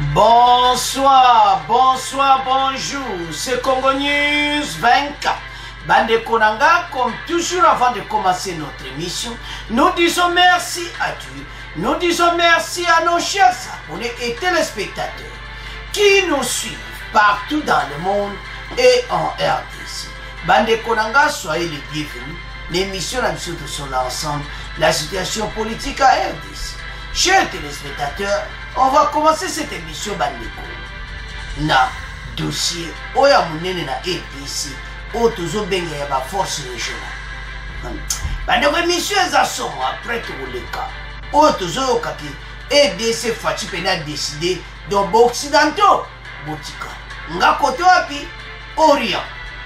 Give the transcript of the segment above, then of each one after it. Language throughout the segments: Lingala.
Bonsoir, bonsoir, bonjour, c'est Congo News 24. Bande Konanga, comme toujours avant de commencer notre émission, nous disons merci à Dieu, nous disons merci à nos chers abonnés et téléspectateurs qui nous suivent partout dans le monde et en RDC. Bande Konanga, soyez les bienvenus. L'émission a mis sur l'ensemble la situation politique à RDC. Chers téléspectateurs, on va commencer cette émission Bandeko. Na dossier Oya Mounene na RDC, Otozo Benga ya ba force régionale. Bandeko émission ezason après tout le cas. Otozo Yokaki, RDC Fati Pena décidé donc occidentaux, Botika. Nga côté wapi, Orient.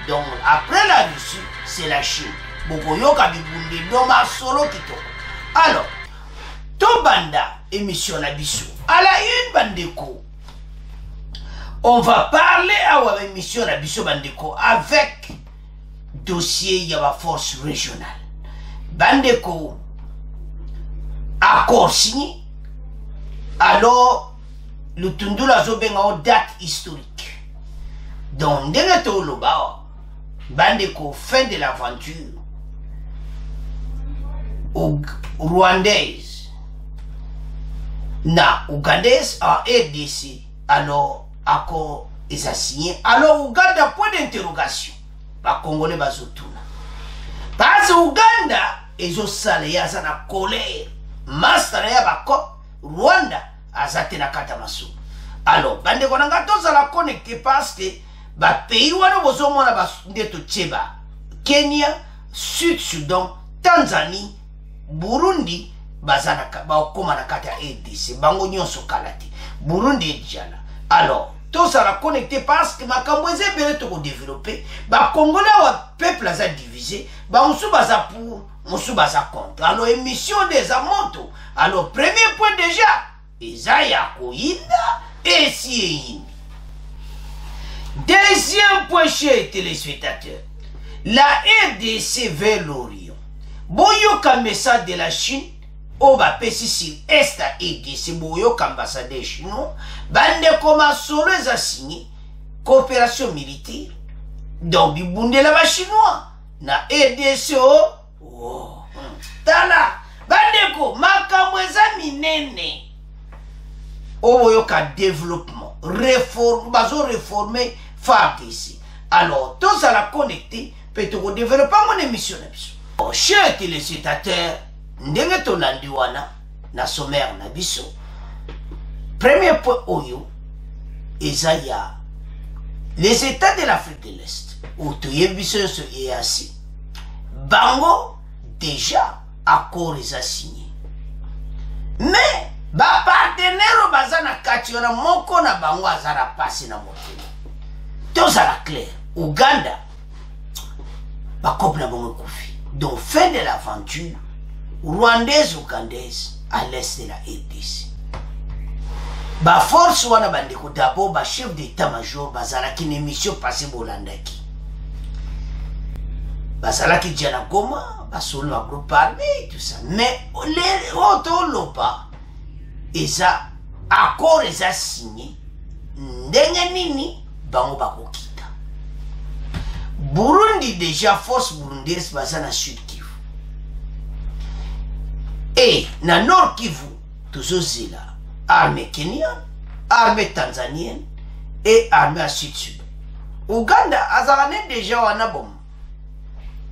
Donc après la Russie, c'est la Chine. Boko Yoka Bibunde, Doma Solo Kitoko. Alors, Tobanda, émission Nabiso. À la une, Bandeko. On va parler à la émission Nabiso Bandeko avec dossier Yaba Force régionale. Bandeko, accord signé. Alors, le Tundula Zobenga en date historique. Donc, Deneto Loba, Bandeko, fin de l'aventure. Rwandaise na ougandaise en RDC, alors accord est signé. Alors Ouganda, point d'interrogation, ba Congolais bazotuna parce que Ouganda ezo sale ya zana colère master ya bako Rwanda azate na kata maso. Alors bande konanga toza la connecter parce que ba pays wana bozomona ba ndeto tcheba Kenya, Sud Sudan, Tanzanie, Burundi bazanaka bakoma na kata RDC bango nyonso kalati Burundi ejala. Alors tout ça la connecté parce que makambo ezebele to ko développer ba Congolais wa peuple aza divisé ba musu baza pour musu baza contre. Alors émission des amonto. Alors premier point déjà ezaya koinda et si deuxième point chez téléspectateurs, la RDC vers l'Orient. Boyoka message de la Chine, Oba Pessi Est à RDC, Boyoka ambassadeur chinois, bande comme solo a signé coopération militaire. Donc, Bibunde la chinois, na RDC, oh, tala, bandeko, makamweza minene. Oboyoka développement, réforme, bazo réformer, FARDC. Alors, tout ça la connecté, peut-être développer mon émission. Chers téléspectateurs, ndenge tolandi wana na sommaire na biso. Premier point oyo ezaya les États de l'Afrique de l'Est ou toyebiso so EAC. Bango déjà accord est signé. Mais ba partenaire bazana kati wana moko na bango azara passer na motema. Tout ça la clair. Ouganda ba kopna bango kufi. Donc, fin de l'aventure, rwandaise ou ougandaise à l'est de la RDC. Ba force wana bandeko d'abord ba chef d'état-major bazalaki une émission passée bolandaki. Bazalaki djana Goma, basolo na groupe armé tout ça. Mais les autres lopa eza accord eza signé. Ndenge nini bango bakokita. Burundi déjà force burundaise baza na Sud Kivu. Et na Nord Kivu, toujours zila armée kenyane, armée tanzanienne et armée à Sud-Sud. Ouganda azalane déjà wana bom.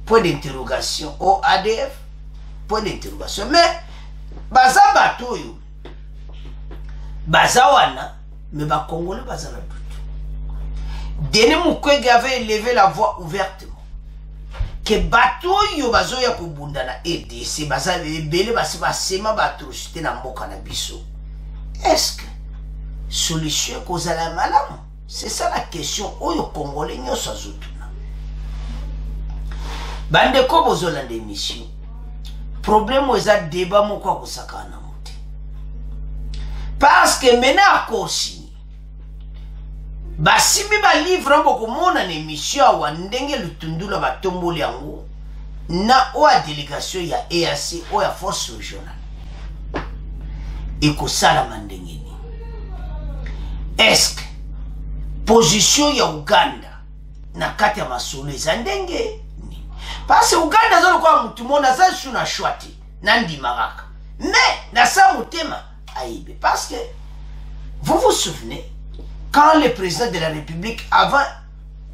Point d'interrogation au ADF, point d'interrogation. Mais baza batoyo baza wana mais ba Congolais baza la doute. Denis Mukwege avait élevé la voix ouvertement que bateau yo bazo ya kubunda na RDC baza bele basi basema batrocité na mboka na biso. Est-ce que solution kozala malamu? C'est ça la question oyo Congolais nyoso azotuna. Bande ko bozola d'émission. Problème oza débat moko kusakana mote. Parce que maintenant accord signé. Basimi ba livre mboko mona na émission wa ndenge lutundula batomboli yango na oa délégation ya EAC o ya force régionale. Eko sala mandengeni. est-ce que position ya Uganda na kati ya masolo eza ndenge parce que Uganda zolo kwa mutu mona za shuna shwati na ndimaka mais na sa mutema aibe parce que vous vous souvenez quand le président de la République avait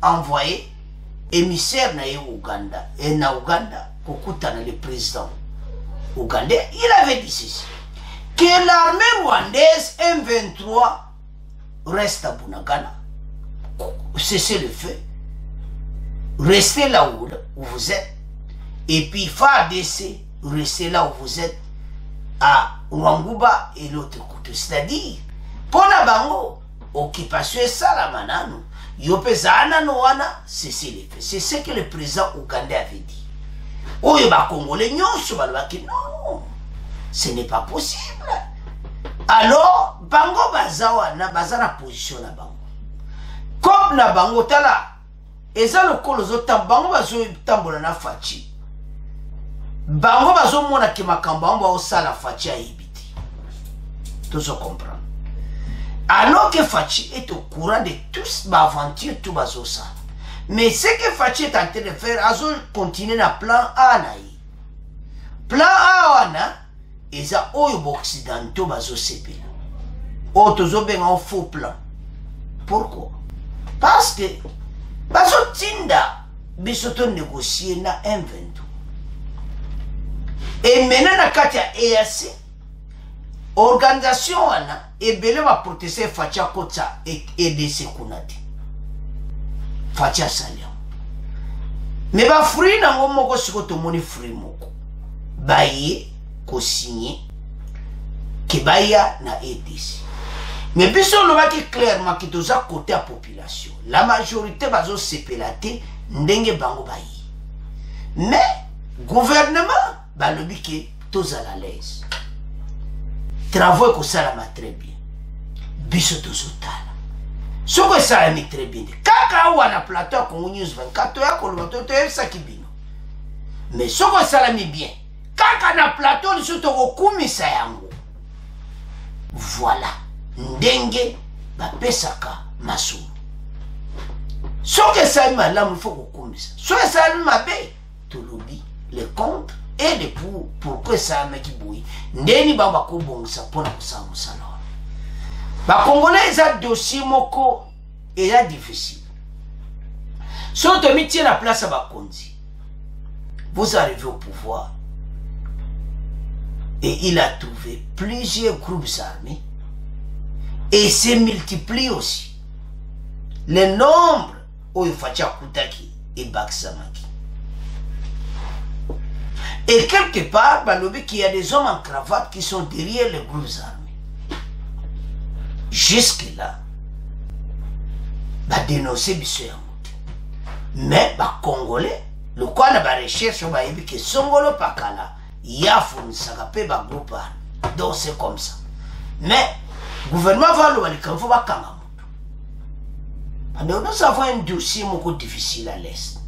envoyé émissaire na Uganda et na Uganda kokutana le président ougandais, il avait dit ceci que l'armée rwandaise M23 reste à Bunagana, cessez le feu, restez là où vous êtes, et puis FARDC, restez là où vous êtes, à Rwanguba et l'autre côté. C'est-à-dire, pour la bango, occupation salamanano, yopezana noana, cessez le feu. C'est ce que le président ougandais avait dit. Oyo ba Congolais nyonso balobaki non, ce n'est pas possible. Alors, bango bazawa na bazana position na bango. Comme na bango tala, eza lokolo zotam bango bazo tambola na fachi. Bango bazo mona ke makambo bango ba osala fachi a ibiti. Tout se comprend. Alors que Fachi est au courant de tous les aventures tout bazo ça. Mais ce que Fachi est en train de faire, il continue dans plan A. Plan A, et ça, les occidentaux bazo sepela. Autres ben un faux plan. Pourquoi? Parce que bazo tinda bisoto négocier na M23. Et maintenant na katia EAC, organisation wana et belé va protester Fachi Kotsa et de Sekunati. Fachi Saliam. Mais ba fruit na ngomoko siko to moni fruit moko. Baye ko signé que baya na EDC. Mais biso lo ba ki clairement ki toza côté à population. La majorité bazo sepelate ndenge bango baye. Mais gouvernement ba lobi ke toza la l'aise. Travaux que ça la très bien. Biso tozo tala. Soko ça la très bien. Kaka wana plateau ko news 24 ya ko lo to ça ki bino. Mais soko ça la bien. Kaka na plateau ni soto ko kumisa yango. Voilà. Ndenge ba pesaka masuru. Soko ça malamu faut ko kumisa. Soko ça mabe to lobi le contre et de pour que ça me qui bouille. Ndeni ba ko bongisa pona ko sa musala. Ba Congolais ça dossier moko et là difficile. Si on te met la place à Bakonzi, vous arrivez au pouvoir et il a trouvé plusieurs groupes armés et se multiplie aussi le nombre où il faut Kutaki et Baksamaki. Et quelque part, il y a des hommes en cravate qui sont derrière les groupes armés. Jusque-là, dénoncer Bissoyamout. Mais les Congolais, le quoi na ba recherche ba yebi que Songolo Pakala, Yafou Nsakape ba groupe armé. Donc c'est comme ça. Mais le gouvernement va le dire faut pas Kamamout. Nous avons un dossier beaucoup difficile à l'Est.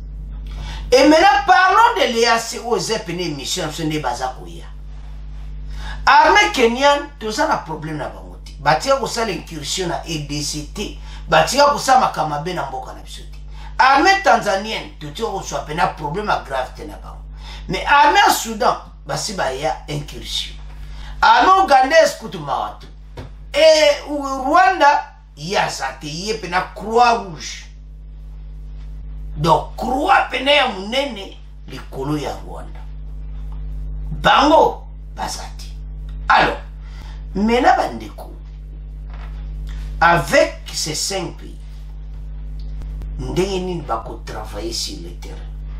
Et maintenant, parlons de l'EAC aux épines missions sur les Bazakoya. Armée kenyane, tout ça a un problème là-bas. Batia ko sa l'incursion à EDCT, batia ko sa makamabe na mboka na biso te. Armée tanzanienne, tout ko so pena problème grave te na ba. Mais armée Soudan, basi ba ya incursion. Armée ougandaise kutu mawatu. Et Rwanda, ya sa te ye pena croix rouge. Donc croix pena ya munene likolo ya Rwanda. Bango basati. Alors, mena bandeko avec ces 5 pays, nous devons travailler sur le terrain.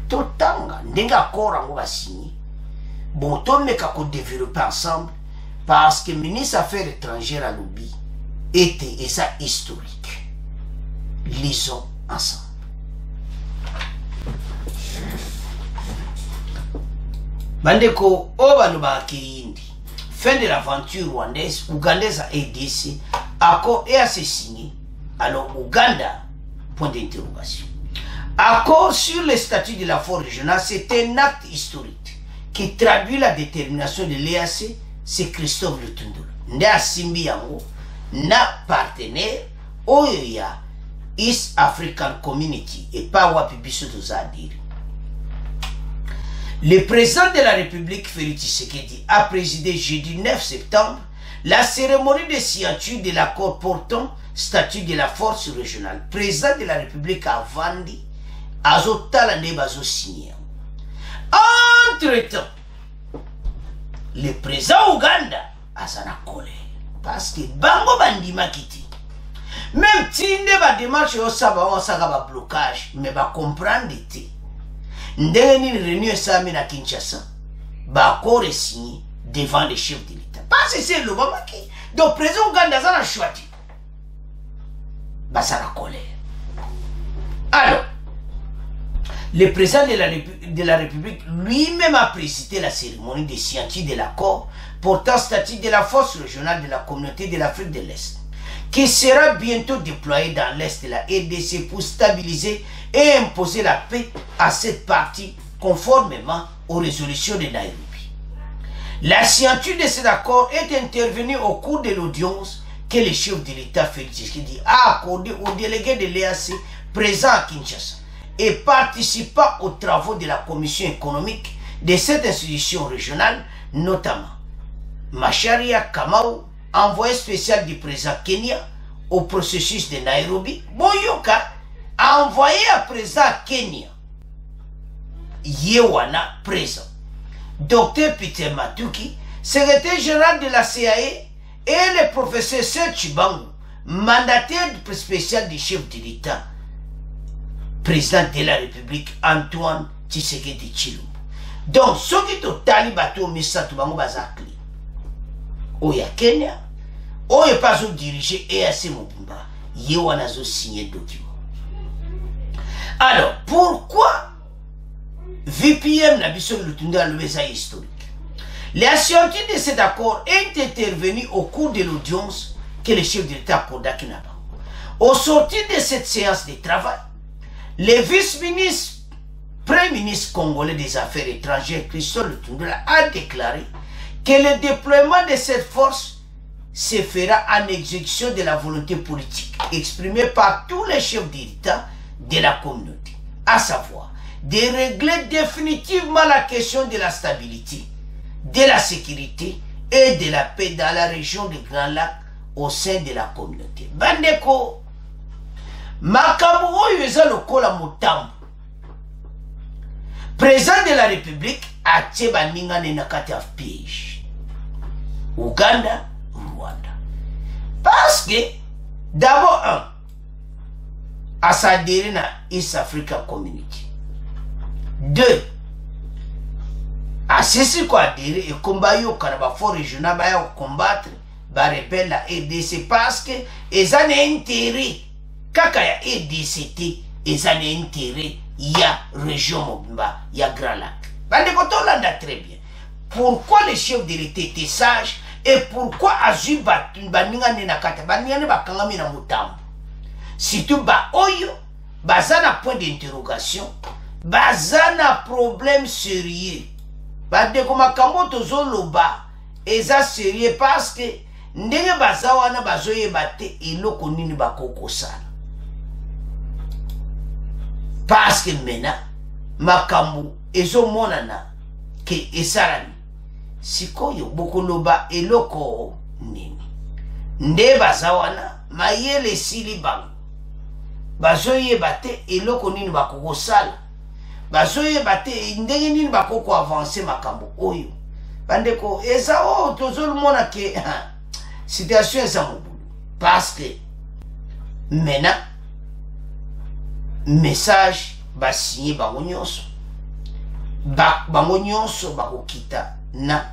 Totanga, nous devons signer. Bon, nous devons développer ensemble parce que le ministre des Affaires étrangères à l'Obi était et ça historique. Lisons ensemble. Bandeko, Obaluba Kiyindi. Fin de l'aventure rwandaise, ougandaise à EDC, accord est assez signé. Alors, Ouganda, point d'interrogation. Accord sur le statut de la force régionale, c'est un acte historique qui traduit la détermination de l'EAC, c'est Christophe Lutundula. N'a Simbi Yango, n'a partenaire, oyo ya East African Community et pas wapi biso tozadiri. Le président de la République, Félix Tshisekedi, a présidé jeudi 9 septembre la cérémonie de signature de l'accord portant statut de la force régionale. Président de la République a vendu azotala ne bazo signé. Entre-temps, le président Ouganda a sa colère parce que bango bandima kiti. Même si ne ba démarche au saba on saka ba blocage, mais ba comprendre té. Ndenge ni réunion sami na Kinshasa, ba accord signé devant les chefs de l'État. Parce que c'est le moment qui donc président Ouganda ça na choisi. Ba ça la colère. Alors, le président de la République lui-même a présidé la cérémonie de signature de l'accord portant statut de la force régionale de la communauté de l'Afrique de l'Est, qui sera bientôt déployée dans l'Est de la RDC pour stabiliser et imposer la paix à cette partie conformément aux résolutions de Nairobi. La signature de cet accord est intervenue au cours de l'audience que le chef de l'État Félix Tshisekedi a accordé aux délégués de l'EAC présents à Kinshasa et participant aux travaux de la commission économique de cette institution régionale, notamment Macharia Kamau, envoyé spécial du président Kenya au processus de Nairobi, Boyoka, envoyé à président Kenya, Yewana présent, Dr Peter Matuki, secrétaire général de la CAE, et le professeur Serge Bangu, mandataire spécial du chef de l'État, président de la République Antoine Tshisekedi Tshilombo. Donc, ce qui est au Talibato, Misato Bango Bazakli, Oya Kenya, Oya pas dirigé EAC Mobimba, Yewana zo signé document. Alors, pourquoi VPM n'a pas le tunda le message historique? La signature de cet accord est intervenue au cours de l'audience que le chef de l'État accorda Kinaba. Au sortir de cette séance de travail, le vice-ministre, premier ministre congolais des Affaires étrangères, Christophe Lutundula, a déclaré que le déploiement de cette force se fera en exécution de la volonté politique exprimée par tous les chefs d'État de la communauté, à savoir de régler définitivement la question de la stabilité, de la sécurité et de la paix dans la région du Grand Lac au sein de la communauté. Bandeko, makambo oyo eza lokola motambo. Président de la République a tie baningane na kati ya piège. Ouganda, Rwanda. Parce que d'abord à s'adhérer na East African Community. Deux, à ceci quoi adhérer et combattre au Karabafo régional ba combattre ba rebelle la RDC parce que ils ont intérêt kaka ya RDCT ils ont intérêt ya région Mobimba ya Grand Lac. Bande kotolanda très bien. Pourquoi les chefs de l'État étaient sages et pourquoi Azul baningane na kata baningane bakangami na mutambo. Surtout ba oyo bazana point d'interrogation, bazana problème sérieux. Bande koma kambo tozoloba eza sérieux parce que ndenge bazawana bazoye bate eloko nini bakoko sala. Parce que maintenant makambo ezo monana ke esarani sikoyo bokoloba eloko nini nde bazawana mayele sili bango bazoye bate eloko nini bakoko sala bazoye bate ndenge nini bakoko avancer makambo oyo bandeko eza o tozolo mona ke situation eza mobulu parce que maintenant message ba signé bango nyonso bakokita na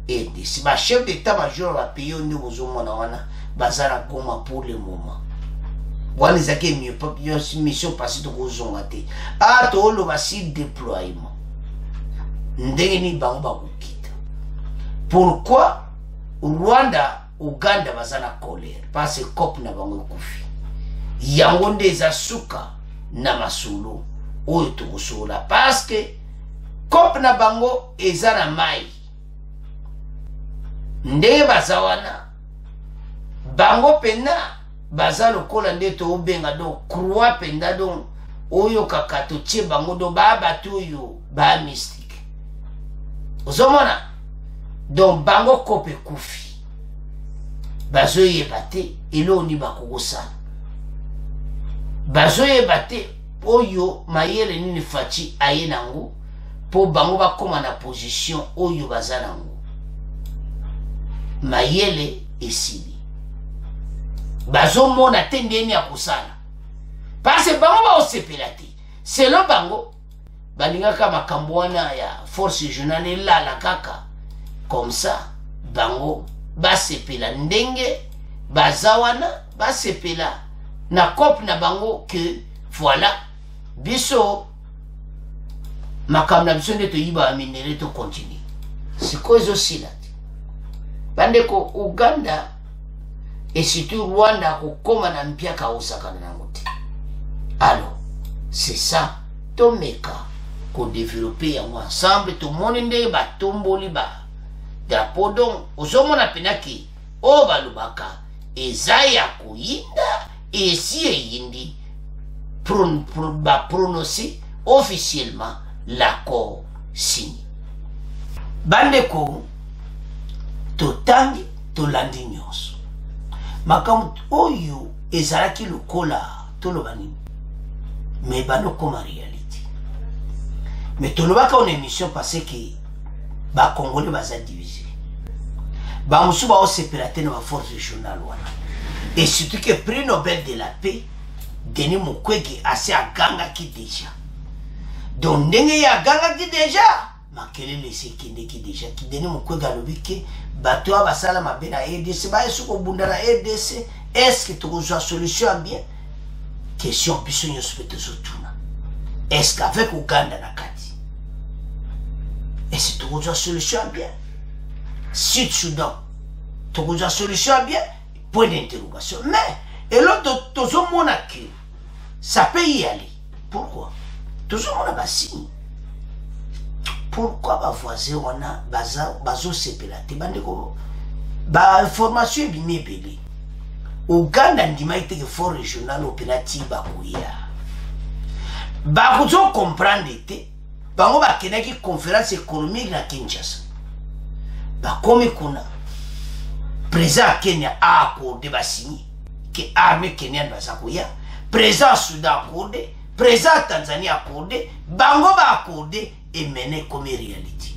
RDC ba chef d'état-major ba pays on nous mona wana bazara Goma pour le moment wana zake mieux pas mission passée de kozonga te to lo ba si déploiement ndenge ni bango bakokita. Pourquoi Rwanda Uganda bazana colère parce que COP na bango kufi yango ndeza suka na masolo oyo tokosola parce que COP na bango eza na mai nde bazawana bango pena baza lokola nde tobenga do croix penda do oyo kaka totie bango do bato oyo ba mystique ozomona donc bango kope kufi bazoyeba te eloni bakokosala bazoyeba te oyo mayele nini faci aye nango po bango bakoma na position oyo baza nango mayele esili bazomona te ndeni ya kosala parce bango baosepela te selon bango balingaka makambo wana ya force régionale elala kaka comme ça bango basepela ndenge baza wana basepela na kope na bango que voilà biso makambo na biso nde toyiba baminere tocontinue sikoyo ezosila te bandeko uganda et surtout rwanda kokoma na mpiaka osakana nango te alors c'est ça tomeka kodévelopper yango ensemble tomoni ndenge batomboli ba drapeau donc ozomona penaki oyo balobaka eza ya koyinda esi eyindi baprononcer officiellement l'accord signé bandeko totangi tolandi nyonso makambo oyo ezalaki lokola toloba nini mais banokoma réalité mais tolobaka on émission parce que bakongolais baza divisé bamosusu baosepela te na baforce régionale wana et surtout que prix Nobel de la paix Denis Mukwege ase agangaki déjà donc ndenge ye agangaki déjà makelele esekendeki déjà ki Denis Mukwege alobi ke bato oyo basala mabe na RDC bayesu kobunda na RDC est-ce que tokozwa solution ya bien question biso nyonso mpe tozotuna est-ce qu'avec Uganda na kati est-ce que tokozwa solution ya bien Sud Soudan tokozwa solution ya bien point d'interrogation mais et l'autre tozomona que ça peut y aller pourquoi tozomona basigne pourquoi bavoisin wana bazosepela te bandeko bainformation ebimi ebele Uganda ndimaki teke fort régional opérative bakoya bakozocomprendre te bango bakendaki conférence économique na Kinshasa bakomi kuna président Kenya a accordé basigné que armée kenyane baza koya président Soudan accordé président Tanzanie accordé bango ba accordé et mené comme réalité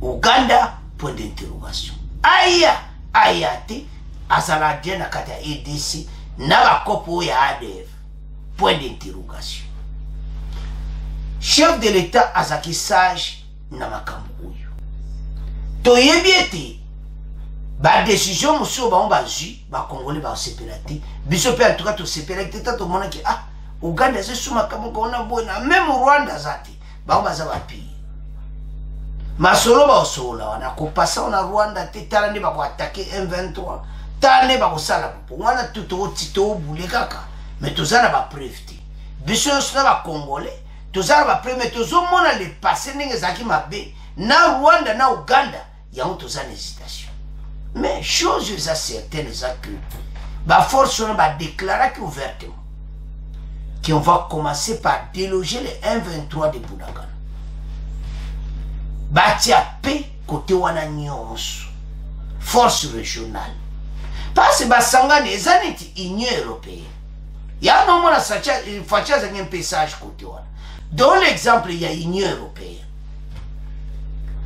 Uganda point d'interrogation aya te azala bien na kata EDC na bakopo ya ADF point d'interrogation chef de l'état azaki sage na makambo oyo toyebi ete badécision mosusu bango bazwi bakongole basepela te biso mpe en tout cas tosepelaki te ta tomonaki Uganda ezesu makambo kona boye na même Rwanda za te bango baza bapie masolo baosolola wana kopasa wana Rwanda te tala nde bakoatake M23 tala nde bakosala popo wana toobule kaka mais toza na bapreuve te biso nyonso na bakongole toza na bapreuve mais tozomona le passé ndenge ezalaki mabe na Rwanda na Uganda yango toza na hésitation mais chose eza certaine eza que baforce wana badéclaraki ouvertement qu'on va commencer par déloger les 1-23 de Bunagana batia pe côté wana nyonso force régionale parce que basangane eza neti Union européenne ya nomona facha azangi un message côté wana dans l'exemple ya Union européenne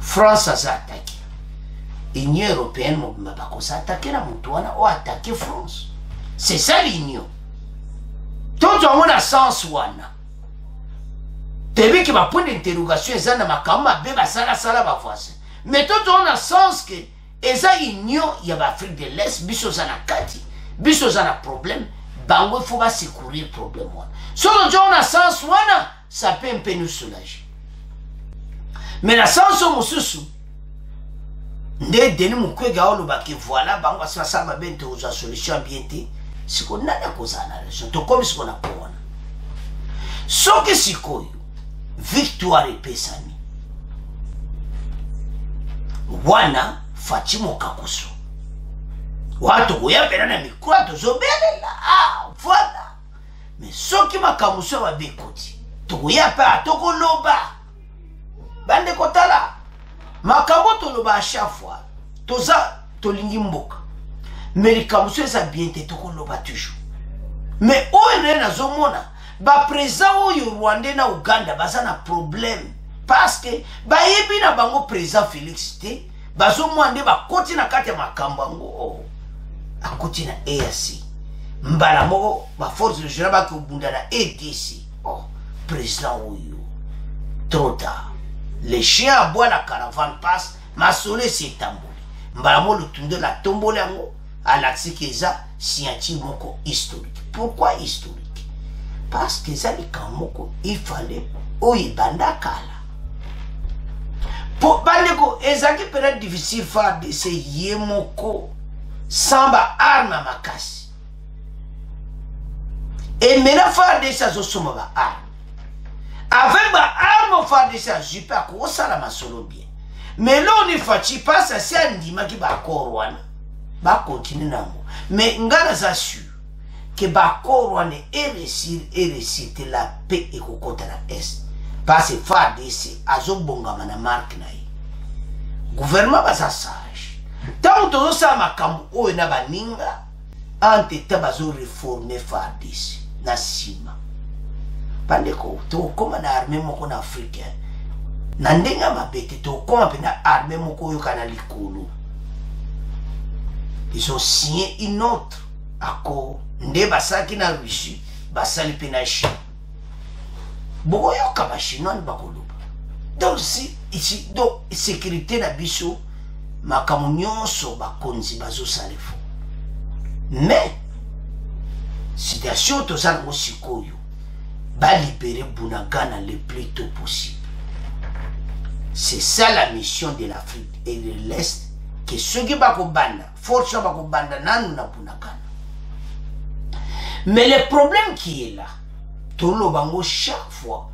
France aza attaqué Union européenne mobimba bakosa attaqué na mutu wana o attaqué France c'est ça l'union toto yango na sens wana tebiki bapoint d'interrogation eza na makambo mabe basalasala bavoisin mais toto yango na sens ke eza union ya baafrique de l'est biso oza na kati biso oza na problème bango ifo basecourir problème wana so toto yango na sens wana ça peut un peu nous soulager mais na sens o mosusu nde Denis Mukwege olobaki voilà bango basala mabe nte ozwa solution bien te siko nani akozala na région tokomi siko na pona soki sikoyo victoire epesami wana Faci Mokakusu watu kuyapela na mikwa tozobelela voilà mais soki makamuso babekoti tukuyapa tokoloba bande kotala makambo toloba à chaque fois toza tolingi mboka mais likamuso eza bien te tokoloba toujours mais oyo naye nazomona baprésent oyo Rwanda na Uganda baza na problème parce que bayebi na bango président Félix te bazomwa nde bakoti na kati ya makambo yango akoti na EAC mbala moko baforce régionale bakobunda na EDC président oyo trop tard les chiens aboient la caravane passe masole s'étamboli mbala moko lutundo la tombole yango alaksi keza signature moko historique. Pourquoi historique? Parce que ça likamoko il fallait oyebanda kala pour bandeko ezaki peut-être difficile faire de ces yemoko sans ba arme makasi et maintenant faire de ça zosoma ba arme avec ba arme faire de ça super ko sala masolo bien mais là on est fatigué parce que c'est ndima ki ba korwana ba continuer nango mais ngana za sûr que ba korwana est réussir la paix et ko kota na est parce que faire de ça azobonga na marque na gouvernement baza sage tant que ça makambo oyo na baninga anteta bazo réformer FARDC na sima bandeko to koma na armée moko na Afrique na ndenga mabete to koma pe na armée moko oyo kana likolo ils ont signé une autre accord nde basaki na Russie basali pe na Chine boko yoka ba chinois bakoloba donc si ici donc sécurité na biso makambo nyonso bakonzi bazo salefo mais situation tozala ngo sikoyo ba libérer Bunagana le plus tôt possible. C'est ça la mission de l'Afrique et de l'Est que ceux qui bako banda force bako banda nanu na Bunagana. Mais le problème qui est là tolo bango chaque fois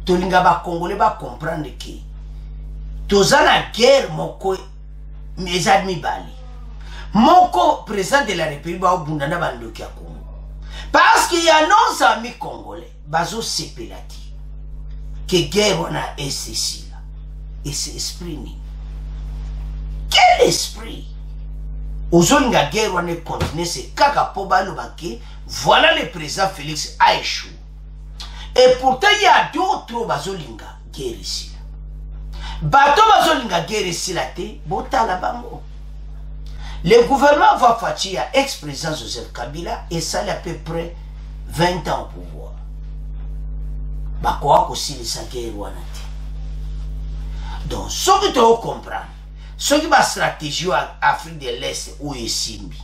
tolinga ba congolais ba comprendre que tozana guerre moko mes amis bali moko président de la République ba bundana bandoki ya Congo parce qu'il y a nos amis congolais bazo sepelati que guerre on a ceci là et c'est esprit ni quel esprit ozolinga guerre on est continuer c'est kaka po balobaki voilà le président Félix a échoué et pourtant il y a d'autres bazolinga guerre ici bato bazolinga guerre ici la te botala bango. Le gouvernement va fatiguer à ex-président Joseph Kabila et ça à peu près 20 ans au pouvoir. Bakwa aussi les saké rwanati. Donc ce que tu comprendre, ce qui va stratégie à Afrique de l'Est ou Simbi,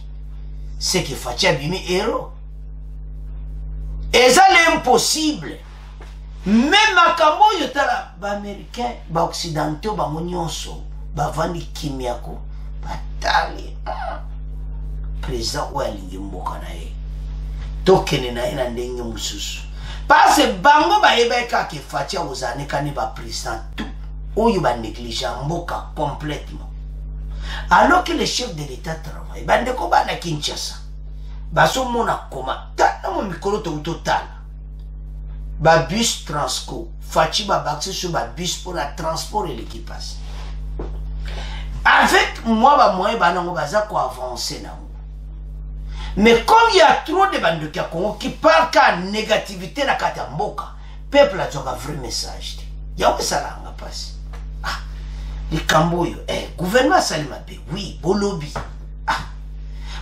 c'est que Fatia bimi héros. Et ça l'impossible. Même makambo yotala ba américain, ba occidentaux, ba monyonso, ba vandi kimiako, batali. Président ou alingi mboka na ye. Tokene na ina ndenge mususu. Parce que bango ba yebeka ke Fatia ozane kani ba président tout. Oyo ba négliger mboka complètement. Alors que le chef de l'État travaille, bande ko ba na Kinshasa. Baso mona koma tana mo mikolo to total. Ba bus Transco, Fatia ba baxé sur ba bus pour la transport et l'équipage. Avec moi, je vais avancer. Mais comme il y a trop de bandes de Congo qui parlent de négativité dans le mboka, le peuple a un vrai message. Il y a un ça qui passe. Ah, les Camboyo, gouvernement Salima B, oui, bon lobby. Ah,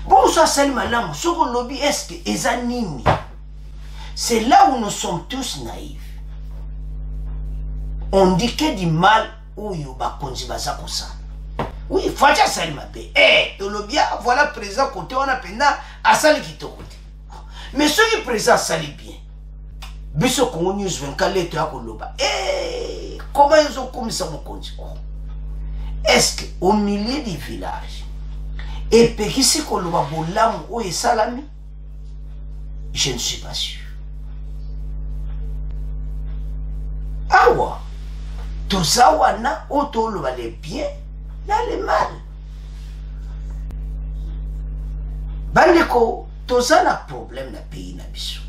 bon, ça Salima Lam, ce lobby, est-ce que les animés? C'est là où nous sommes tous naïfs. On dit que du mal où il y a un ça. Oui, Fatia Salima B. Tolobia, voilà présent côté, on a pena à Sali qui te côté. Mais ceux qui présent Sali bien, Biso Congo News 24 lettres à Koloba. Comment ils ont commis ça, mon compte? Est-ce qu'au milieu du village, et Pekisi Koloba Bolam ou Salami? Je ne suis pas sûr. Ah ouais, tout ça, wana, Otoloba les biens. Là, le mal. bandeko toza na problème na pays na biso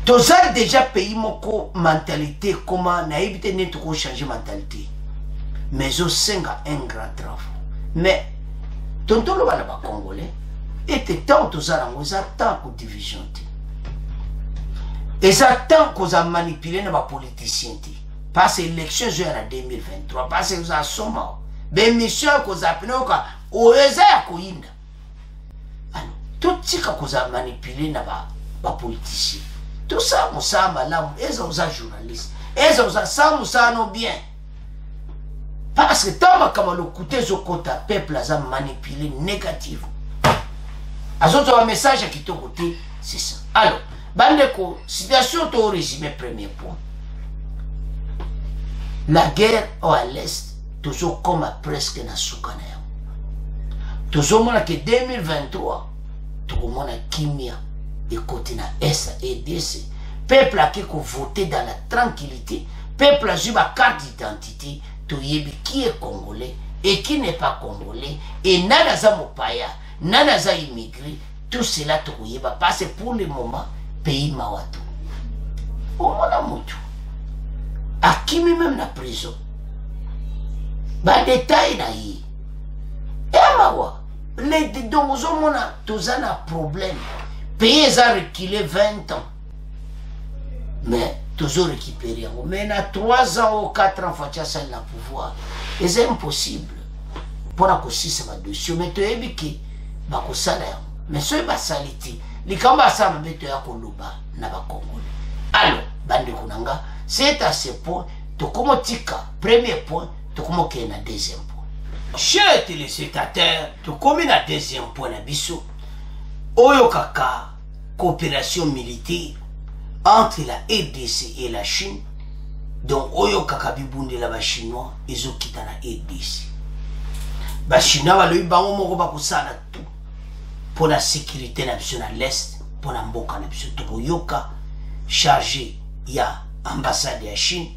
toza déjà pays moko mentalité comment na éviter ne to changer mentalité mais au senga un grand travail mais tonton lo bana ba congolais était tant toza na ngoza tant ko division et ça tant qu'on a manipulé na ba politiciens parce que l'élection je en 2023 parce que vous a soma ben mission qu'on a appelé au eza ko inda tout ce qu'on a manipulé na ba politiciens tout ça on sa malamu eza aux journalistes eza aux ça on sa non bien parce que tant comme le côté zo kota peuple a manipulé négativement azoto un message qui te côté c'est ça alors bandeko situation to résumé premier point la guerre à l'est toujours comme presque na sukana toujours mona que 2023 tout mona kimia et côté na SADC peuple a qui voté dans la tranquillité peuple a eu ma carte d'identité to yebi qui est congolais et qui n'est pas congolais et nana za mopaya nana za immigré tout cela to yeba parce que pour le moment pays mawato au mona mutu akimi même na prison ba détail na yi et mawa les donc mona toza na problème pays a reculé 20 ans mais toujours récupéré mais na 3 ans ou 4 ans fatia ça na pouvoir et c'est impossible pour la consiste ma dossier mais tu es biki ba ko salaire mais ce ba saliti li kamba ça me beto ya koloba na ba congolais alors bande kunanga c'est à ce point to komo tika premier point to komo ke na deuxième point chers téléspectateurs to komi na deuxième point na biso oyo kaka coopération militaire entre la RDC et la Chine donc oyo kaka bibundi la ba chinois ezo kita na RDC ba chinois ba loyi bango moko ba kusala tout pour la sécurité nationale à l'est pour la mboka na biso to yoka chargé ya ambassade ya Chine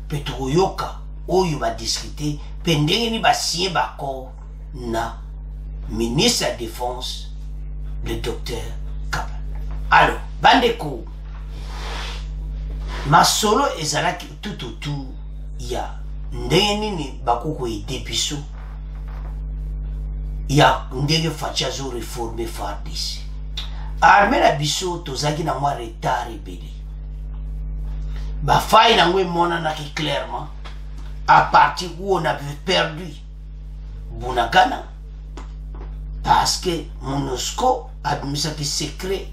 pe to yoka oyo ba discuter pe ndenge ni ba signer ba accord na ministre de la défense le docteur Kaba alors bandeko masolo ezalaki tout autour ya ndenge nini bakoko ede biso ya ndenge facha zo réformer FARDC armée na biso tozaki na mwa retard ebele ba faille na ngwe mona na ki clairement à partir où on avait perdu Bunagana parce que MONUSCO administratif secret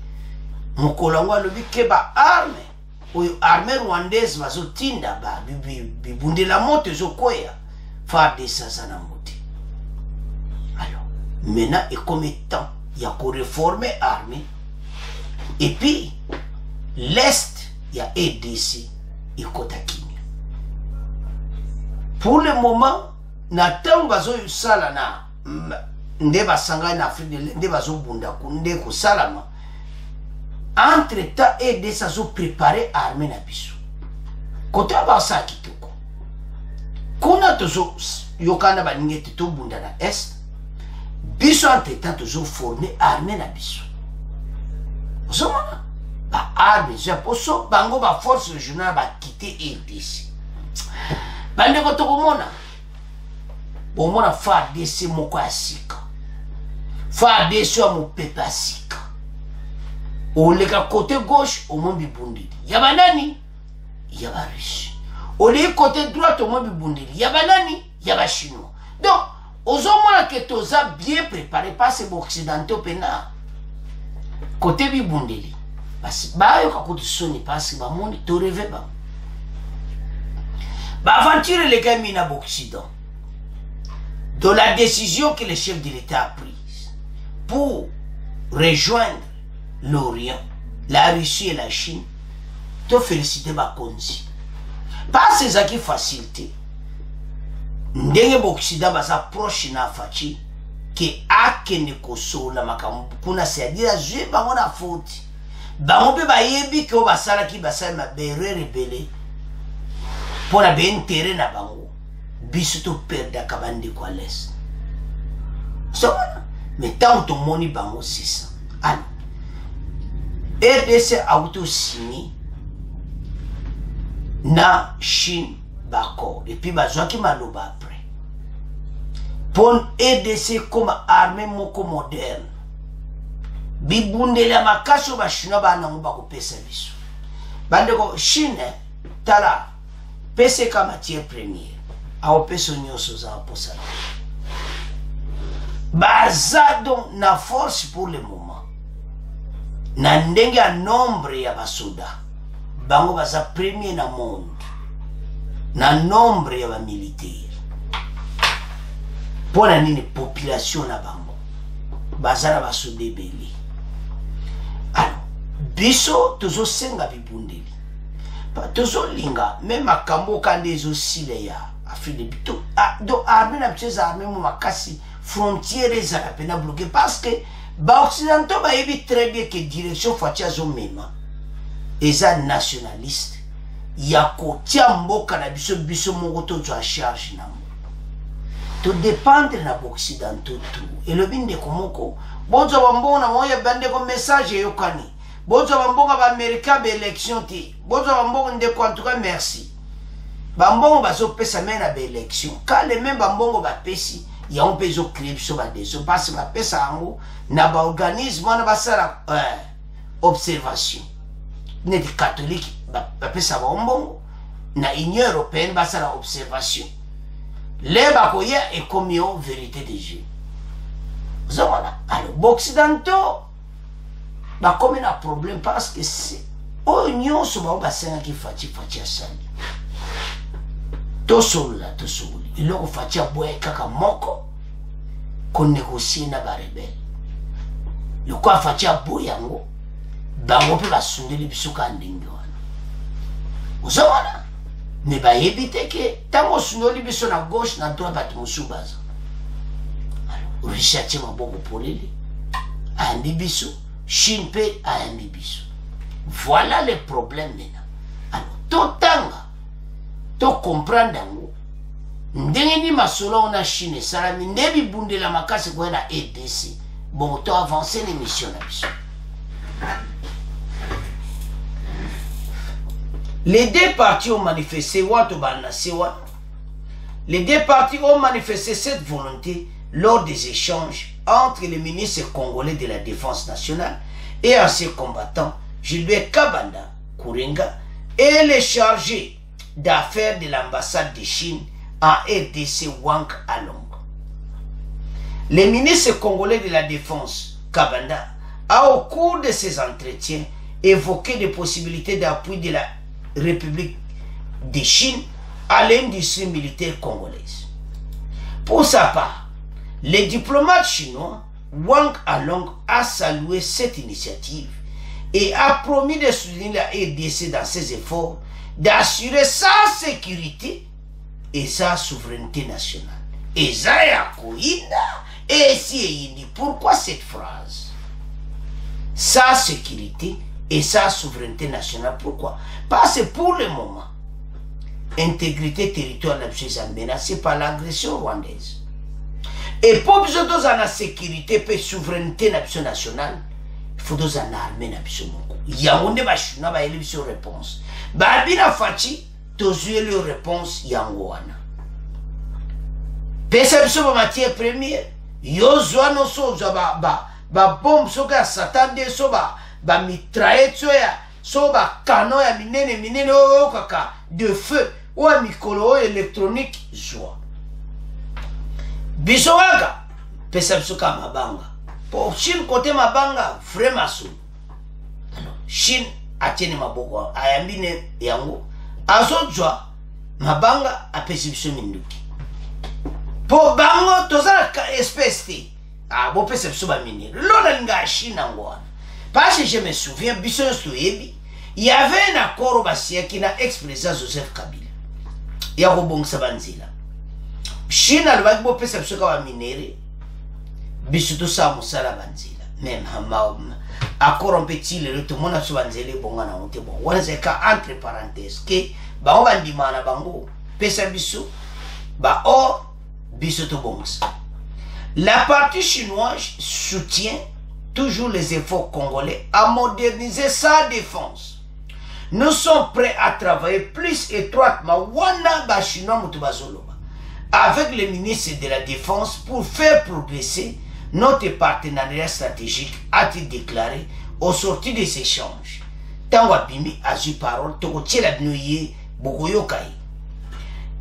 mokolangwa lobi ke ba armée oyo armée rwandaise bazotinda ba bibundela moto ezokwea FARDC sasa na moti alors maintenant et comme temps il y a qu'on réformer armée et puis l'est il y a RDC et Kotakini pour le moment natango bazo sala na nde basanga na Afrique nde bazo bunda ku nde ko salama entre temps RDC azo préparer armée na biso côté ba sa kitoko kuna tozo yokana baningete to bunda na est biso entre temps tozo former armée na biso osomana ba armée je poso bango ba force régionale ba quitter RDC bande ko to komona bomona FARDC moko asika FARDC mo pepa sika au le côté gauche au moins bibundili yaba nani yaba riche au le côté droite au moins bibundili yaba nani yaba chinois donc aux hommes que toza bien préparé pas ces occidentaux pena côté bibundili parce ba yo ka côté soni parce ba monde to rêver ba aventure les gars mina occident de la décision que le chef de l'État a prise pour rejoindre l'Orient, la Russie et la Chine, te féliciter Bakonzi. Pas ces acquis facilité. Ndenge l'Occident va s'approcher na fachi que akene kosola makambu kuna c'est-à-dire je bango na faute. Bango pe ba yebi ke o basala ki basala ma bere rebelle. Pour la intérêt na bango. Biso to perdre kabande kwa l'est. So Mais tant que moni bango c'est ça. Alors, RDC a auto-signé na Chine d'accord. Et puis bazwa ki maloba après. Pour RDC comme armée moko moderne. Bibundela makaso ba Chine ba nango ba ko pesa biso. Bande ko Chine tala pese ka matière première. A opeso nyoso za posala. Baza donc na force pour le moment. Na ndenge ya nombre ya basoda. Bango baza premier na monde. Na nombre ya ba militaire. Pona nini population na bango. Baza na basoda ebele. Alors, biso tozo senga bibundeli. Tozo linga même makambo kande ezo sile ya Afrique de Bito. Donc armée na biso armée mo makasi frontières les arabes bloqué parce que ba occidentaux ba yebi très bien que direction fatia zo mema eza nationaliste ya ko tia mboka na biso moko to a charge na mo to dépendre na occidentaux tout et le binde komoko bozo bambona moya bande ko message yokani bozo bambonga ba américain ba élection ti bozo bambonga ndeko en tout cas merci bambongo bazo pesa mena ba élection quand les mêmes bambongo ba pesi ya on peut créer sur la décision parce que la ça en na ba organisme na ba sala observation ne des catholiques ba pesa ba mbongo na union européenne ba sala observation les ba ko ya et comme yo vérité des jeux voilà alors occidentaux ba comme un problème parce que c'est union sur ba sala qui fati asali to solo il leur fatia boye kaka moko qu'on négocie na ba rebelle le quoi fatia boye yango bango pe basundeli biso ka ndenge wana uzona mais ba yebite ke tango sundeli biso na gauche na droite bat musubaza alors Russie maboko polele andi biso Chine pe andi biso voilà les problèmes maintenant alors totanga to comprendre yango ndenge ni masolo na Chine salami ndebi bundela makasi kwa na EDC bon to avancer l'émission na biso. Les deux partis ont manifesté les deux partis ont manifesté cette volonté lors des échanges entre le ministre congolais de la Défense nationale et ancien combattant Gilbert Kabanda Kourenga et les chargés d'affaires de l'ambassade de Chine en RDC Wang Along. Le ministre congolais de la Défense, Kabanda, a au cours de ces entretiens évoqué des possibilités d'appui de la République de Chine à l'industrie militaire congolaise. Pour sa part, le diplomate chinois Wang Along a salué cette initiative et a promis de soutenir la RDC dans ses efforts d'assurer sa sécurité et sa souveraineté nationale. Et Zaya Koïna, et si pourquoi cette phrase? Sa sécurité et sa souveraineté nationale, pourquoi? Parce que pour le moment, intégrité territoriale est menacée par l'agression rwandaise. Et pour besoin de la sécurité et souveraineté nationale, il faut des armées nationales. Il y a une réponse. Babina Fati, tu as eu réponse Yangoana. Perception de matière première, Yozwa no soja ba bombe soga satande soba ba mitraillette soba canon ya minene o kaka de feu ou a mikolo électronique joie. Bisowaga perception ka mabanga. Pour Chine côté mabanga vraiment sou. Alors Chine atene maboko ayambine yango azojwa mabanga a perception minduki. Pour bango tozala espèce de bon perception ba minière lola linga Chine ngwana parce que je me souviens biso soyebi il y avait un accord basia qui na ex-président Joseph Kabila ya ko bongisa banzila Chine alobaki bo perception ka ba minière biso to sa musala banzila même hama accord un petit le tout mona so banzele bonga na onte bon wana c'est ka entre parenthèses que bango bandimana bango pesa biso ba or biso to bongs. La partie chinoise soutient toujours les efforts congolais à moderniser sa défense. Nous sommes prêts à travailler plus étroitement avec le ministre de la Défense pour faire progresser notre partenariat stratégique, a-t-il déclaré au sorti des échanges.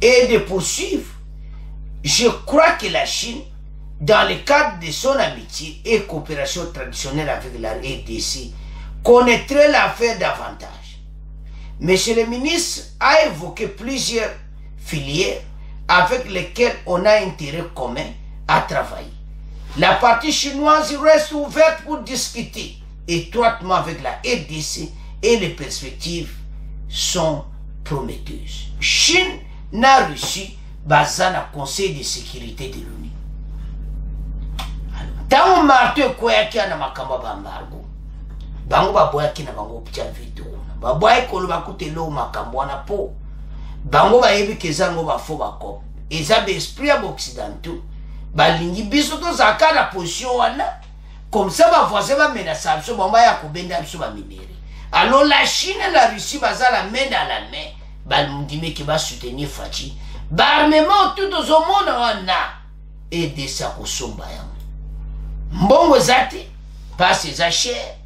Et de poursuivre, je crois que la Chine, dans le cadre de son amitié et coopération traditionnelle avec la RDC, connaîtrait l'affaire davantage. Monsieur le ministre a évoqué plusieurs filières avec lesquelles on a intérêt commun à travailler. La partie chinoise reste ouverte pour discuter étroitement avec la RDC et les perspectives sont prometteuses. Chine n'a reçu Bazana Conseil de sécurité de l'ONU. Tant marteau koyaki na makamba bambargo. Bango baboyaki na bango ptia vitu. Baboy ko ba kutelo makambo na po. Bango ba yebi kezango ba fo ba ko. Eza be esprit occidentaux. Balingi biso to zakana position wana. Comme ça ba voisin ba menacer biso bomba ya kubenda biso ba minere. Alors la Chine et la Russie bazala main dans la main. Balundime qui va soutenir Fachi. Barmement tout au monde wana. Et de sa kosomba yango. Mbongo zati, passe za cher,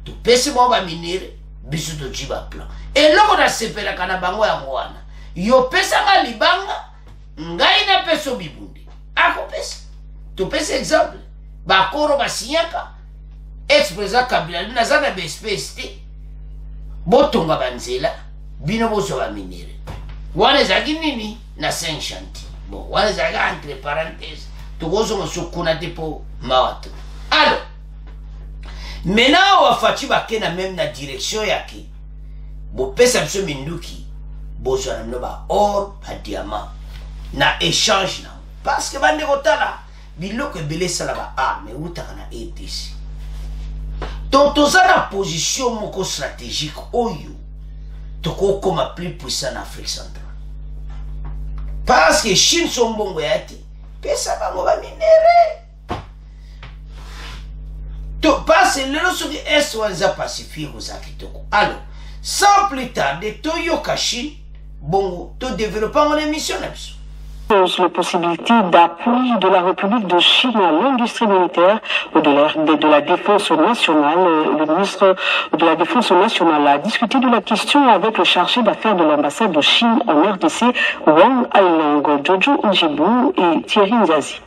tu pesi mwamba minere, bisu to jiba plan. Et loko na sepela kana bango ya mwana. Yo pesa nga libanga, ngai na peso bibundi. Ako pesa. Tu pesi exemple, bakoro basinyaka, ex-président Kabila, na zana bespesi te, botonga banzela, bino boso ba minere. Wane zaki nini, na 5 chantiers. Bon, wane zaki entre parenthèses, tukozo msukuna tipo mawato. Alors, maintenant wafati bakena même na direction yaki. Bo pesa biso minduki, bozo na noba or ba diamant na échange na. Parce que bande kotala biloko ebele sala ba arme utaka na EDC. Donc toza na position moko stratégique oyo toko koma plus puissant en Afrique centrale. Parce que Chine son bongo yati pesa bango ba minere. To passe le lorsque est wanza pacifique aux akitoko. Alors, sans plus tarder, Toyoka Chine, bongo, to développant une émission là-dessus. La possibilité d'appui de la République de Chine à l'industrie militaire ou de la défense nationale. Le ministre de la Défense nationale a discuté de la question avec le chargé d'affaires de l'ambassade de Chine en RDC, Wang Hailong, Jojo Njibu et Thierry Nzazi.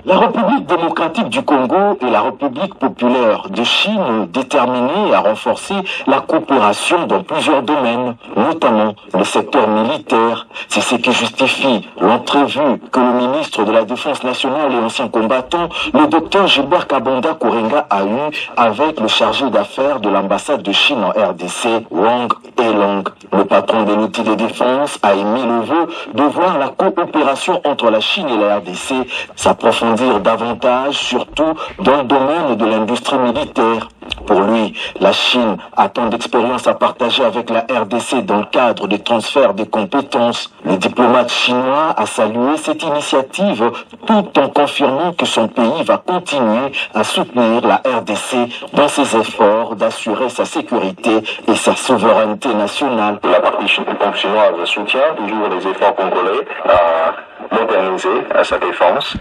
La République démocratique du Congo et la République populaire de Chine déterminées à renforcer la coopération dans plusieurs domaines, notamment le secteur militaire. C'est ce qui justifie l'entrevue que le ministre de la Défense nationale et ancien combattant, le docteur Gilbert Kabonda Korenga, a eu avec le chargé d'affaires de l'ambassade de Chine en RDC, Wang Hailong. Le patron de l'outil de défense a émis le vœu de voir la coopération entre la Chine et la RDC s'approfondir davantage, surtout dans le domaine de l'industrie militaire. Pour lui, la Chine a tant d'expérience à partager avec la RDC dans le cadre des transferts des compétences. Le diplomate chinois a salué cette initiative tout en confirmant que son pays va continuer à soutenir la RDC dans ses efforts d'assurer sa sécurité et sa souveraineté nationale. La partie chinoise soutient toujours les efforts congolais à moderniser sa défense.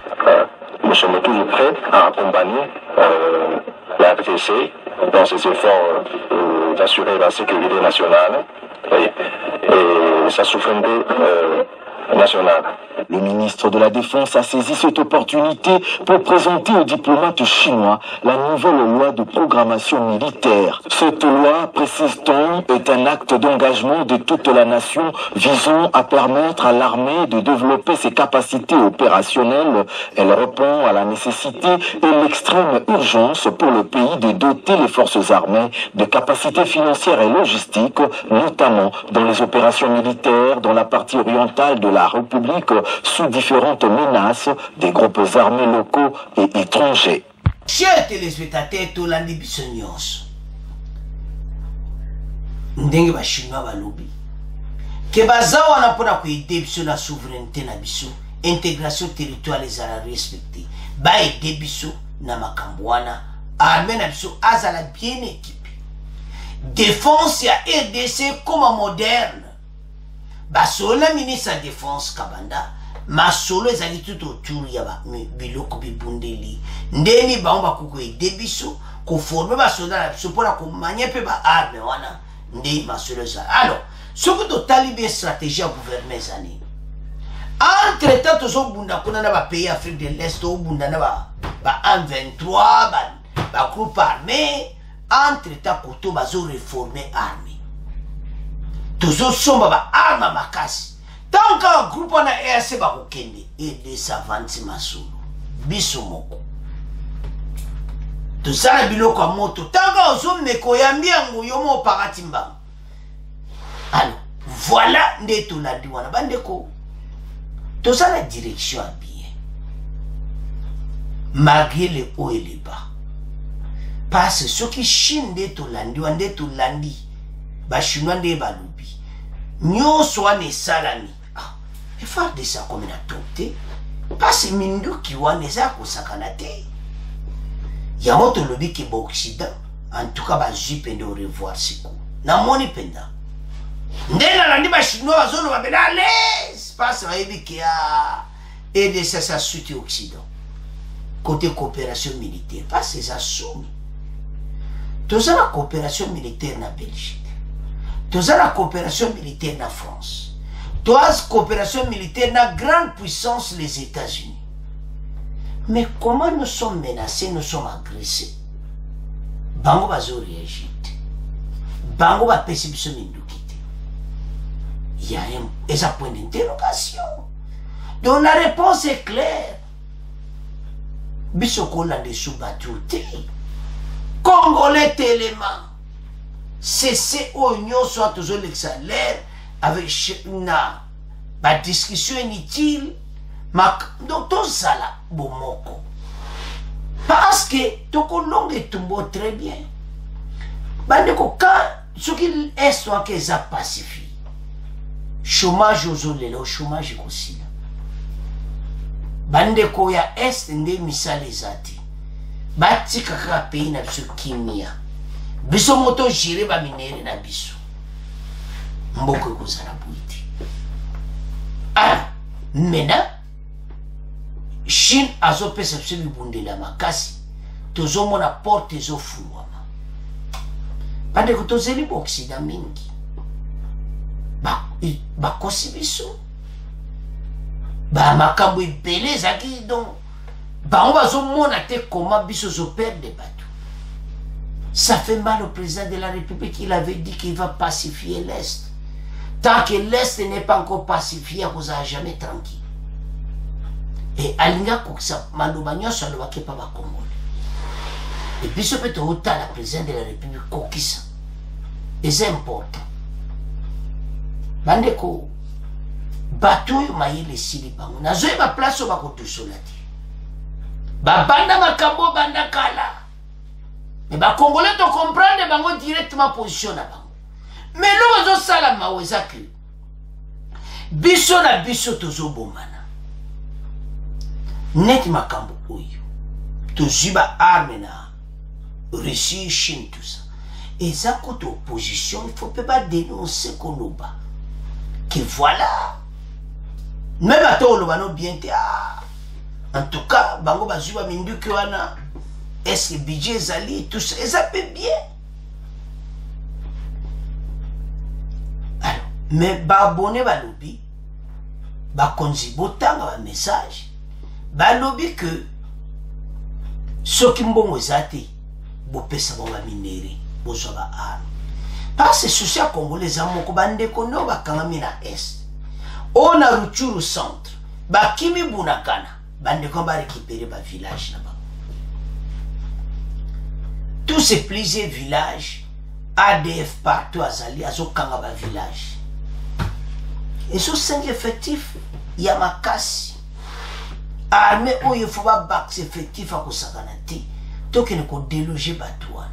Nous sommes toujours prêts à accompagner la RDC dans ses efforts d'assurer la sécurité nationale et sa souveraineté nationale. Le ministre de la Défense a saisi cette opportunité pour présenter aux diplomates chinois la nouvelle loi de programmation militaire. Cette loi, précise-t-on, est un acte d'engagement de toute la nation visant à permettre à l'armée de développer ses capacités opérationnelles. Elle répond à la nécessité et l'extrême urgence pour le pays de doter les forces armées de capacités financières et logistiques, notamment dans les opérations militaires dans la partie orientale de la République, sous différentes menaces des groupes armés locaux et étrangers. Chers téléspectateurs, tout l'année bisognos. Ndenge ba chinois ba lobby. Que bazawa na pona ko idée biso la souveraineté na biso, intégration territoriale les ala respecter. ba aider biso na makambwana armée na biso azala bien équipé défense ya RDC comme moderne basolo na ministre ya défense kabanda masolo ezali tout autour ya biloko bibundeli ndeni bango bakuko aider biso ko former basoda na biso pona ko manye pe ba arme wana ndi masolo za alors soki totali bien stratégie ya gouvernement ezali entre temps tozobunda kuna na bapays Afrique de l'Est tobunda na ba M23 ba groupe armé entre temps koto bazo réformer armée tozosomba ba arme makasi tant que groupe wana EAC bakokende et de savanti masolo biso moko tozala biloko ya moto tant que ozomeko yambi yango yo mo pakati mbango. Alors voilà nde tolandi wana bandeko toza la direction à bien malgré les hauts et les bas parce que ceux qui Chine nde tolandi ba chinois nde balobi nyonso wana esalami efar de ça comme na topte parce que minduki wana eza kosakana te yango tolobi ke ba Occident en tout cas bazwi pende au revoir siku namoni penda ndena landi ba chinois bazono babela l'aise parce que ya et ça suite Occident côté coopération militaire parce que ça soumis tous la coopération militaire na Belgique tous la coopération militaire na France tous la coopération militaire na grande puissance les États-Unis. Mais comment nous sommes menacés, nous sommes agressés? Bango bazo réagit. Bango ba pesi biso mindukite. Il y a un point d'interrogation. Donc la réponse est claire. Biso kola de soubatouté. Congolais télément. Cessez au union soit toujours l'exalaire avec na ba discussion inutile. Donc tout ça là, bomoko. Parce que toko longue tombeau très bien. Bandeko quand ce qu'il est soit que ça pacifie. Chômage aux olé, chômage aussi. Bandeko ya est nde misali zati. Bati kaka pays na biso kimia. Biso moto géré ba minere na biso. Mboko kozala buiti. Ah, maintenant Chine azo perception bibundela makasi tozomona porte ezofungwama bandeko tozeli Occident mingi bakosi biso makambo ebele ezalaki donc bango bazomona te comment biso zoperdre bato. Ça fait mal au président de la République. Il avait dit qu'il va pacifier l'Est. Tant que l'Est n'est pas encore pacifié, vous n'allez jamais tranquille. Et alinga koksa malobagnon sur le waké pas Congolais. Et puis ce peut autant la présidente de la République kokisa. Et c'est important. Bandeko bateau maïle sili bango. Nazo ba place au bako tout solati. Ba banda makambo banda kala. Mais ba Congolais to comprendre bango directement position na bango. Mais nous on sala maweza que biso na biso tozo bomana. Net makambo oyo toziba arme na Russie, Chine, tout ça. Et ça côté opposition, il faut pas dénoncer Koloba. Que voilà. Même à toi le bien en tout cas, bango bazuba mindu que wana est-ce que budget zali tout ça, et ça peut bien. Alors, mais ba abonné ba lobby, ba konzi botanga ba message. Balobi que ce qui mbongo zate bo pesa ba minere bo so ba arme parce que social congolais amoko bande kono ba kangami na est on a Rutshuru centre ba kimi bunakana bande ko ba récupérer ba village là-bas. Tous ces plusieurs villages ADF partout azali azokanga ba village et ce 5 effectifs ya makasi armée où il faut pas battre effectif à Kosakanati, donc il faut déloger Batouana.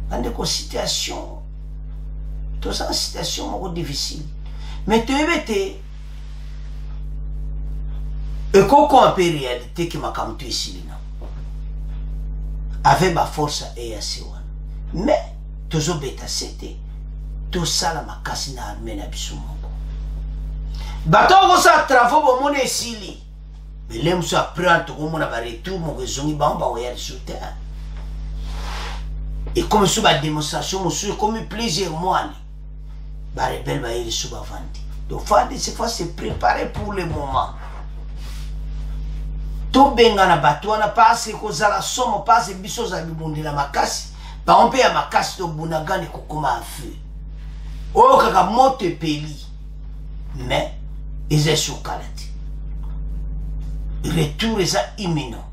Dans des situations, tout ça, situation difficile. Mais tu es Et qu'on un peu réalité qui m'a comme tu ici, avec ma force et assez. Mais, toujours bêta c'était. Tout ça, la ma casse na armée na bisumoko. Bateau, vous ça travaux, bon, mon ici. Mais l'aime soit prêt, tout le monde va retour, mon raison, va envoyer sur terre. Et comme sur la démonstration, monsieur, comme plaisir, moi, bah, rebelle va y aller sur la vente. Donc, il faut se préparer pour le moment. Tout benga na bateau, na passe, cause à la somme, passe, bisous à bibondi la makasi. Bah, on paye à makasi, to bunagani, kokoma à feu. Oh, kaka moto peli. Mais, ils sont sur Kalati. Retour est imminent.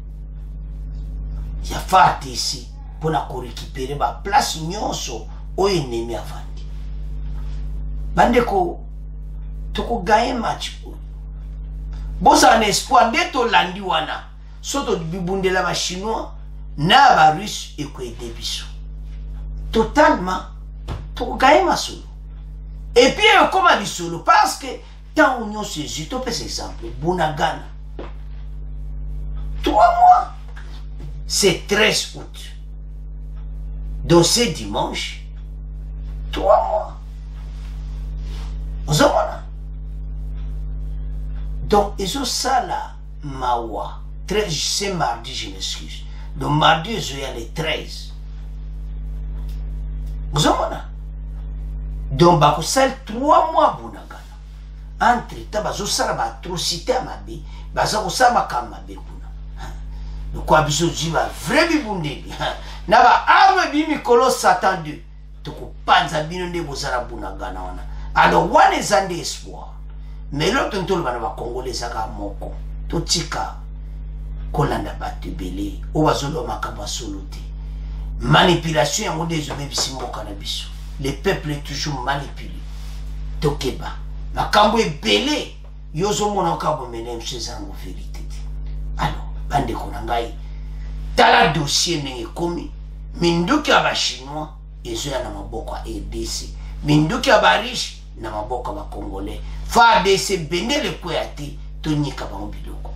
Il y a fait ici pour récupérer la place nyonso au ennemi avant. Bandeko, tu peux gagner match. Bon, ça un espoir d'être landi wana. Soto bibunde la chinois, na ba russe et quoi débiso. Totalement, tu peux gagner ma solo. Et puis, comment dit solo? Parce que tant union se jute, par exemple, Bunagana. 3 mois. C'est 13 août. Donc c'est dimanche. 3 mois. Vous avez donc, ils ont ça là, Mawa. C'est mardi, je m'excuse. Donc mardi, ils ont les 13. Vous avez donc, bah, ça 3 mois, Bunagana. Entre temps, bah, ça va atrocité à ma vie. Bah, ça va comme ma vie. Donc, quoi, bisous, j'y vais vraiment bundé. N'a pas arme bimi kolo Satan 2. Tu peux pas zabiner bozara Bunagana. Alors, on est en espoir. Mais l'autre, on va Congolais, ça va moko. Tout tika. Kolanda batu belé. Oazolo makaba soloté. Manipulation, on est obéis simbo cannabis. Le peuple est toujours manipulé. Tokeba. Makambo est belé. Yozo monokabo menem chez un vérité. Alors, bande konangai. Tala dossier n'est commis. Minduki aba chinois. Ezo ya na maboko a RDC. Minduki aba riche. Na maboko ba congolais. Fa RDC bende le kouyati. Tonika ba mbiloko.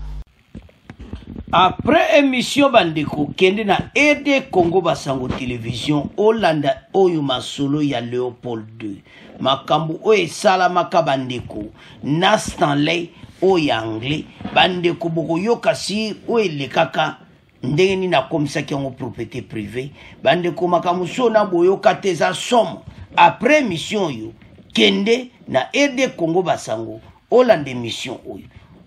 Après émission bandeko kende na RD Congo Basango Télévision Olanda oyo masolo ya Léopold II makambu oyo esalamaka bandeko na Stanley oyo anglais bandeko bokoyoka si oyo elekaka ndenge nini akomisaki yango propriété privée bandeko makambu so na boyoka te eza somo après émission oyo kende na RD Congo Basango Olanda émission oyo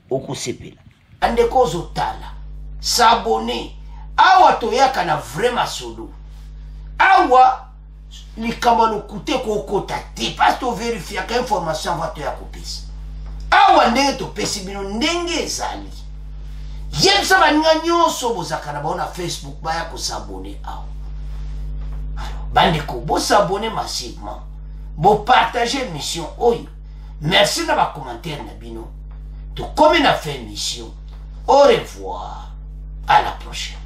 okosepela bandeko ozotala s'abonner awa toyaka na vraiment solo awa likambo lokute kokota te parce que vérifier que information va te ya kopesa awa ndenge topesi bino ndenge ezali yebisa baninga nyonso bozaka na bao na Facebook baya kosabone awa alors bandeko bosabone massivement bopartage émission oyo merci na bacommentaire na bino tokomi na fin émission au revoir. À la prochaine.